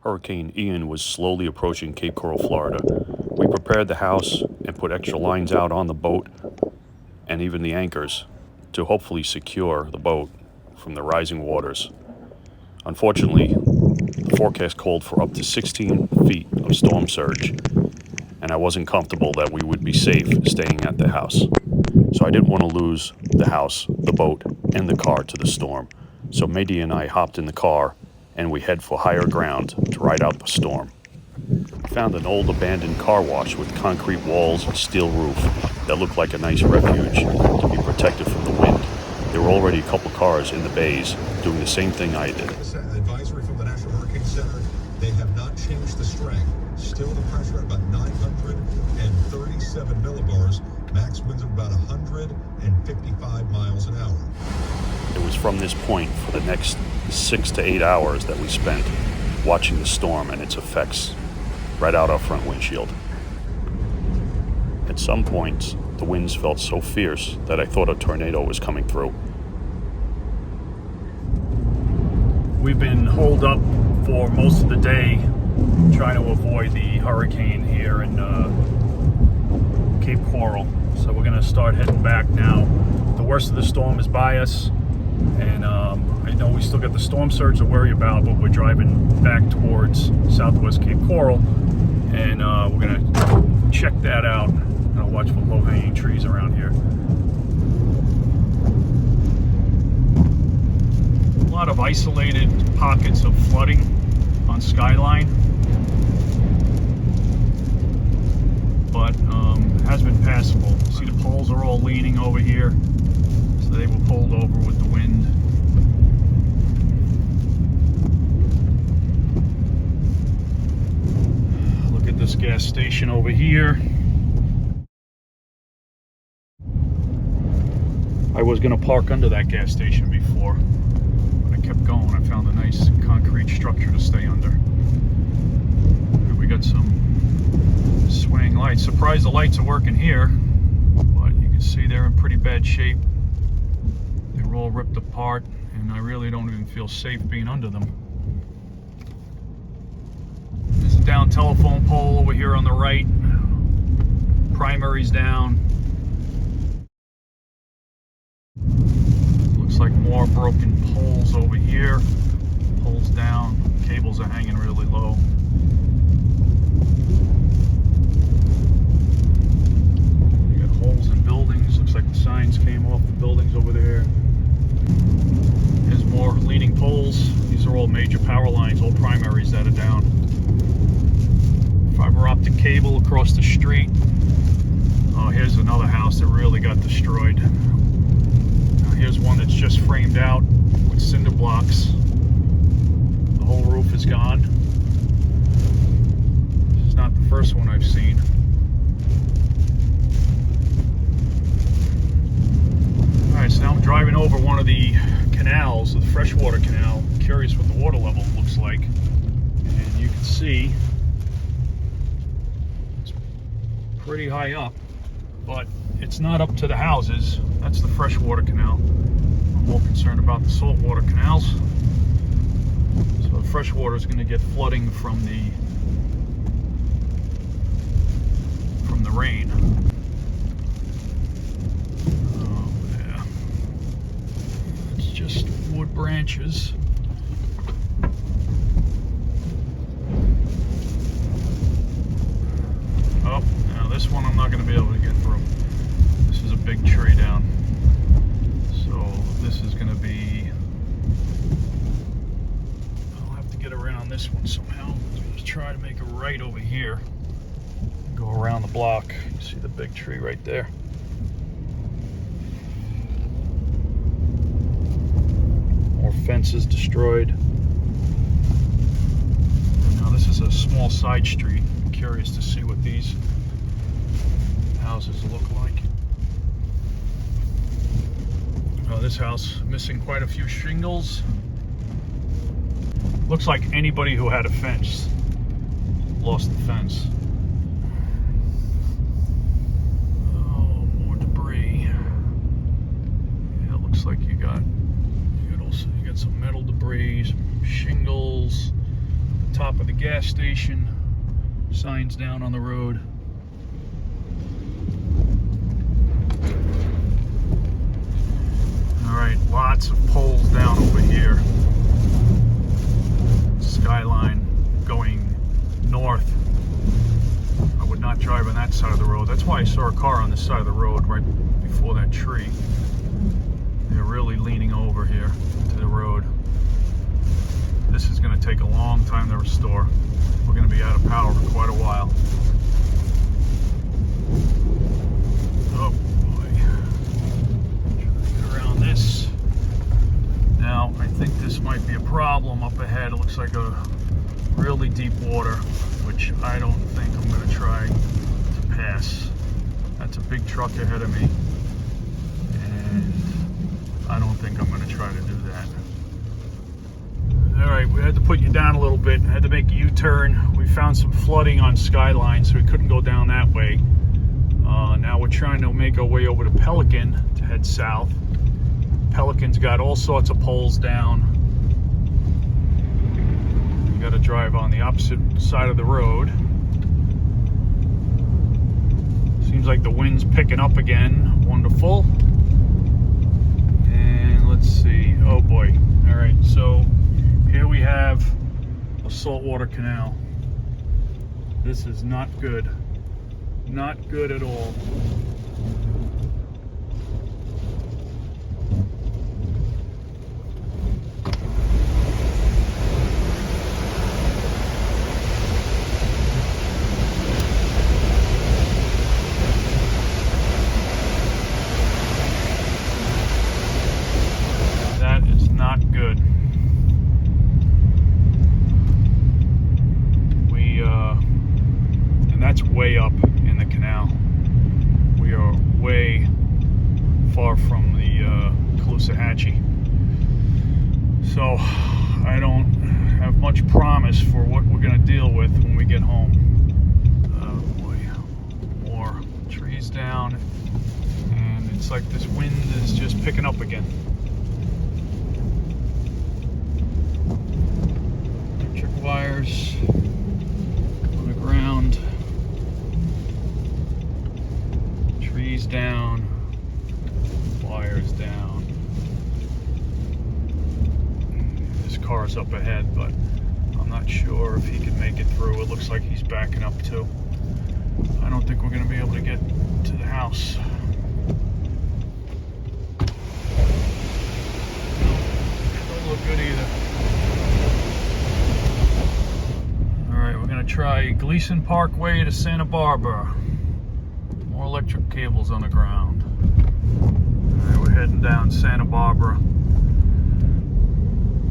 Hurricane Ian was slowly approaching Cape Coral, Florida, we prepared the house and put extra lines out on the boat and even the anchors to hopefully secure the boat from the rising waters. Unfortunately, the forecast called for up to 16 feet of storm surge, and I wasn't comfortable that we would be safe staying at the house. So I didn't want to lose the house, the boat, and the car to the storm. So Matey and I hopped in the car and we head for higher ground to ride out the storm. We found an old abandoned car wash with concrete walls and steel roof that looked like a nice refuge to be protected from the wind. There were already a couple cars in the bays doing the same thing I did. Advisory from the National Hurricane Center, they have not changed the strength. Still the pressure at about 937 millibars, max winds of about 155 miles an hour. It was from this point for the next 6 to 8 hours that we spent watching the storm and its effects right out our front windshield. At some points, the winds felt so fierce that I thought a tornado was coming through. We've been holed up for most of the day trying to avoid the hurricane here in Cape Coral. So we're going to start heading back now. The worst of the storm is by us, and I know we still got the storm surge to worry about, but we're driving back towards southwest Cape Coral, and we're going to check that out. And I'll watch for low-hanging trees around here. A lot of isolated pockets of flooding on Skyline, but has been passable. See, the poles are all leaning over here, so they were pulled over with the wind. Look at this gas station over here. I was going to park under that gas station before, but I kept going. I found a nice concrete structure to stay under. We got some swaying lights. Surprised the lights are working here, but you can see they're in pretty bad shape. They're all ripped apart, and I really don't even feel safe being under them. There's a down telephone pole over here on the right. Primary's down. Looks like more broken poles over here. Poles down. Cables are hanging really low. You got holes in buildings. Looks like the signs came off the buildings over there. There's more leaning poles. These are all major power lines, all primaries that are down. Fiber optic cable across the street. Oh, here's another house that really got destroyed. Here's one that's just framed out with cinder blocks. The whole roof is gone. This is not the first one I've seen. Alright, so now I'm driving over one of the canals, the freshwater canal. I'm curious what the water level looks like. And you can see it's pretty high up, but it's not up to the houses. That's the freshwater canal. I'm more concerned about the saltwater canals. So the freshwater is going to get flooding from the rain. Oh yeah, it's just wood branches. Oh, now this one I'm not going to be able to get through. This is a big tree down. So this is going to be, I'll have to get around this one somehow. Let's try to make a right over here. Go around the block. You see the big tree right there. More fences destroyed. Now this is a small side street. I'm curious to see what these houses look like. Oh, this house missing quite a few shingles. Looks like anybody who had a fence lost the fence. Oh, more debris. Yeah, it looks like you got some metal debris, some shingles, top of the gas station. Signs down on the road. All right, lots of poles down over here. Skyline going north. I would not drive on that side of the road. That's why I saw a car on this side of the road right before that tree. They're really leaning over here to the road. This is going to take a long time to restore. We're going to be out of power for quite a while. Oh boy. Trying to get around this. Now, I think this might be a problem up ahead. It looks like a really deep water, which I don't think I'm going to try to pass. That's a big truck ahead of me, and I don't think I'm going to try to do that. All right, we had to put you down a little bit. I had to make a U-turn. We found some flooding on Skyline, so we couldn't go down that way. Now we're trying to make our way over to Pelican to head south. Pelican's got all sorts of poles down. You got to drive on the opposite side of the road. Seems like the wind's picking up again. Wonderful. And let's see. Oh boy. All right, so here we have a saltwater canal. This is not good. Not good at all. That is not good. And that's way up in the canal. We are way far from the Caloosahatchee. So I don't have much promise for what we're going to deal with when we get home. Oh boy, more trees down, and it's like this wind is just picking up again. Electric wires on the ground. Trees down, wires down. This car's up ahead, but I'm not sure if he can make it through. It looks like he's backing up too. I don't think we're going to be able to get to the house. Don't look good either. All right, we're going to try Gleason Parkway to Santa Barbara. More electric cables on the ground. All right, we're heading down Santa Barbara.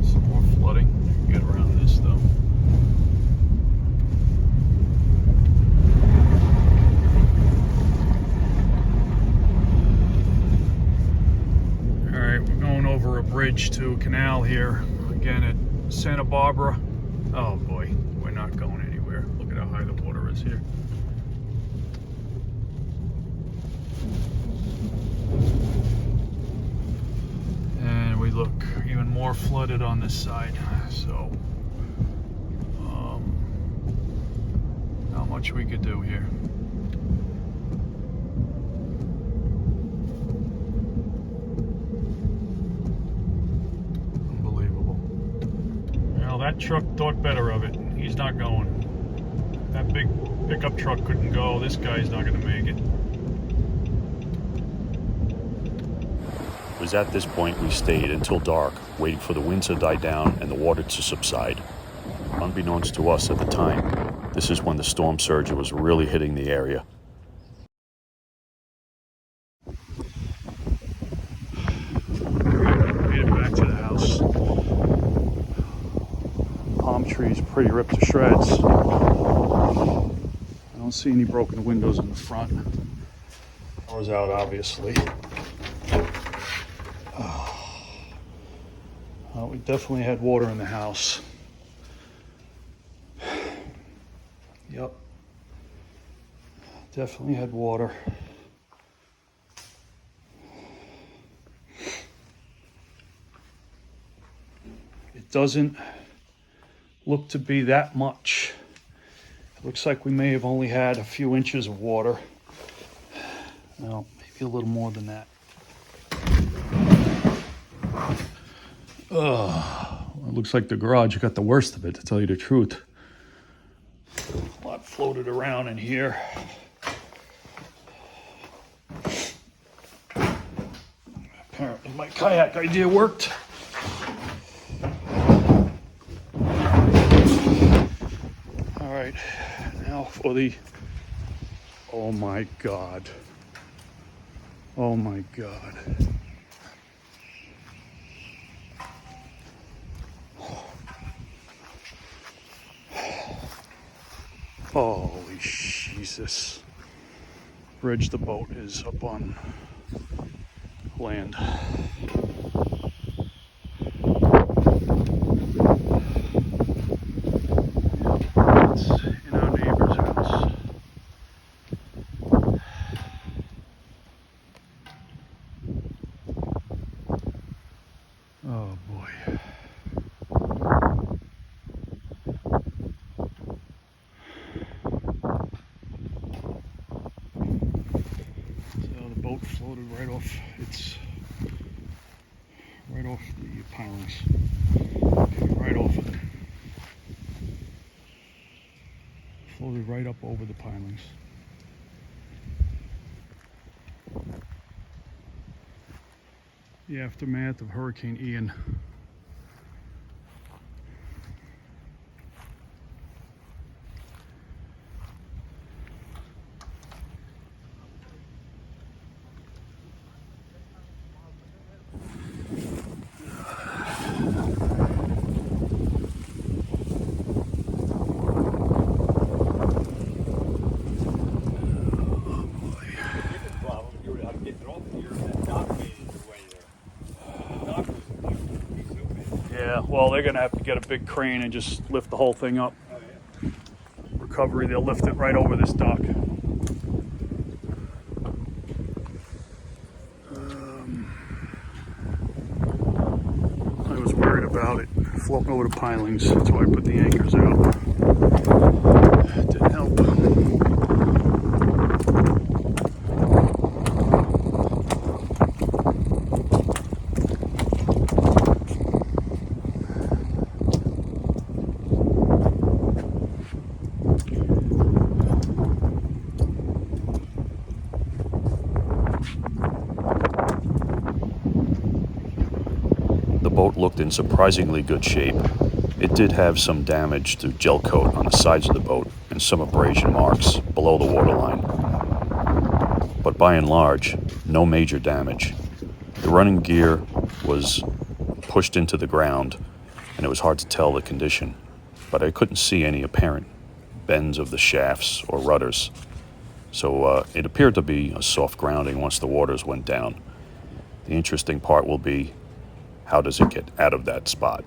Some more flooding. Get around this though. All right, we're going over a bridge to a canal here. Again at Santa Barbara. Oh boy, we're not going anywhere. Look at how high the water is here. And we look even more flooded on this side, so not much we could do here. Unbelievable. Well, that truck thought better of it. He's not going. That big pickup truck couldn't go. This guy's not going to make it. It was at this point we stayed until dark, waiting for the wind to die down and the water to subside. Unbeknownst to us at the time, this is when the storm surge was really hitting the area. Made it back to the house. Palm trees pretty ripped to shreds. I don't see any broken windows in the front. Power's out, obviously. We definitely had water in the house. Yep. Definitely had water. It doesn't look to be that much. It looks like we may have only had a few inches of water. Well, maybe a little more than that. It looks like the garage got the worst of it, to tell you the truth. A lot floated around in here. Apparently my kayak idea worked. All right, now for the, oh my God. Oh my God. Holy Jesus. Bridge the boat is up on land. It's in our neighbor's house. Oh boy. So the boat floated right off the pilings. Right off of it. Floated right up over the pilings. The aftermath of Hurricane Ian. Yeah, well, they're gonna have to get a big crane and just lift the whole thing up. Recovery, they'll lift it right over this dock. I was worried about it floating over the pilings, that's why I put the anchors out. It didn't help. The boat looked in surprisingly good shape. It did have some damage to gel coat on the sides of the boat and some abrasion marks below the waterline. But by and large, no major damage. The running gear was pushed into the ground, and it was hard to tell the condition, but I couldn't see any apparent bends of the shafts or rudders. So it appeared to be a soft grounding once the waters went down. The interesting part will be, how does it get out of that spot?